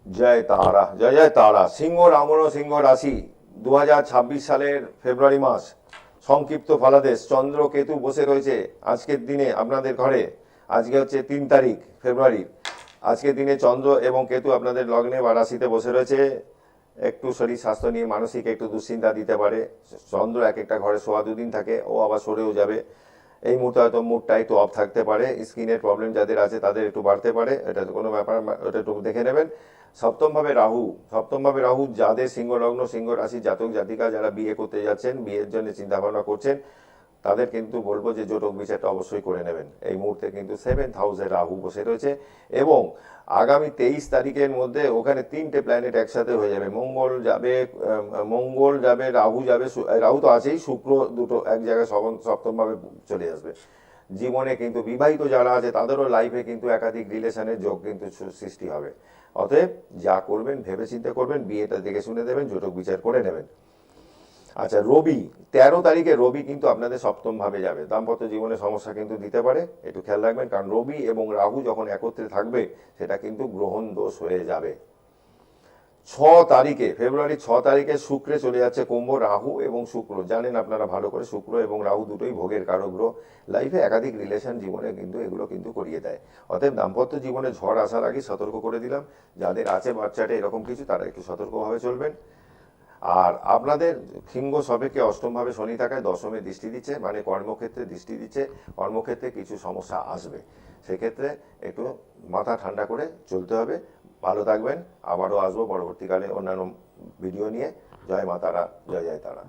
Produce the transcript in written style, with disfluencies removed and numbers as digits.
জয় তারা, জয় জয় তারা। সিংহ রামণ সিংহ রাশি 2026 সালের ফেব্রুয়ারি মাস, সংক্ষিপ্ত ফলাদেশ। চন্দ্র কেতু বসে রয়েছে আজকের দিনে আপনাদের ঘরে। আজকে হচ্ছে 3 তারিখ ফেব্রুয়ারি। আজকের দিনে চন্দ্র এবং কেতু আপনাদের লগ্নে বা রাশিতে বসে রয়েছে। একটু শরীর স্বাস্থ্য নিয়ে মানসিক একটু দুশ্চিন্তা দিতে পারে। চন্দ্র এক একটা ঘরে সোয়া 2 দিন থাকে, ও আবার সরেও যাবে। এই মুহূর্তে হয়তো মুডটা একটু অফ থাকতে পারে, স্কিনের প্রবলেম যাদের আছে তাদের একটু বাড়তে পারে, এটা কোনো ব্যাপার, ওটা একটু দেখে নেবেন। সপ্তমভাবে রাহু যাদের সিংহ লগ্ন সিংহ রাশি জাতক জাতিকা, যারা বিয়ে করতে যাচ্ছেন, বিয়ের জন্য চিন্তা ভাবনা করছেন, তাদের কিন্তু বলবো যে জটক বিচারটা অবশ্যই করে নেবেন। এই মুহূর্তে কিন্তু 7th হাউসে রাহু বসে রয়েছে এবং আগামী 23 তারিখের মধ্যে ওখানে 3টে প্ল্যানেট একসাথে হয়ে যাবে। মঙ্গল যাবে, রাহু যাবে, রাহু তো আছেই, শুক্র দুটো এক জায়গায় সপ্তমভাবে চলে আসবে। জীবনে কিন্তু বিবাহিত যারা আছে তাদেরও লাইফে কিন্তু একাধিক রিলেশনের যোগ কিন্তু সৃষ্টি হবে। অতএব যা করবেন ভেবে চিন্তে করবেন, বিয়েটা দেখে শুনে দেবেন, জটক বিচার করে নেবেন। আচ্ছা, রবি 13 তারিখে রবি কিন্তু আপনাদের সপ্তম ভাবে যাবে। দাম্পত্য জীবনে সমস্যা কিন্তু দিতে পারে, একটু খেয়াল রাখবেন, কারণ রবি এবং রাহু যখন একত্রে থাকবে সেটা কিন্তু গ্রহণ দোষ হয়ে যাবে। 6 তারিখে ফেব্রুয়ারি 6 তারিখে শুক্রে চলে যাচ্ছে কুম্ভ। রাহু এবং শুক্র জানেন আপনারা ভালো করে, শুক্র এবং রাহু দুটোই ভোগের কারক গ্রহ। লাইফে একাধিক রিলেশন জীবনে কিন্তু এগুলো কিন্তু করিয়ে দেয়। অতএব দাম্পত্য জীবনে ঝড় আসার আগে সতর্ক করে দিলাম, যাদের আছে বাচ্চাটা এরকম কিছু, তারা একটু সতর্কভাবে চলবেন। আর আপনাদের সিংহ সবেকে অষ্টমভাবে শনি থাকায় দশমে দৃষ্টি দিচ্ছে, মানে কর্মক্ষেত্রে দৃষ্টি দিচ্ছে। কর্মক্ষেত্রে কিছু সমস্যা আসবে, সেক্ষেত্রে একটু মাথা ঠান্ডা করে চলতে হবে। ভালো থাকবেন, আবারও আসবো পরবর্তীকালে অন্যান্য ভিডিও নিয়ে। জয় মা তারা, জয় জয় তারা।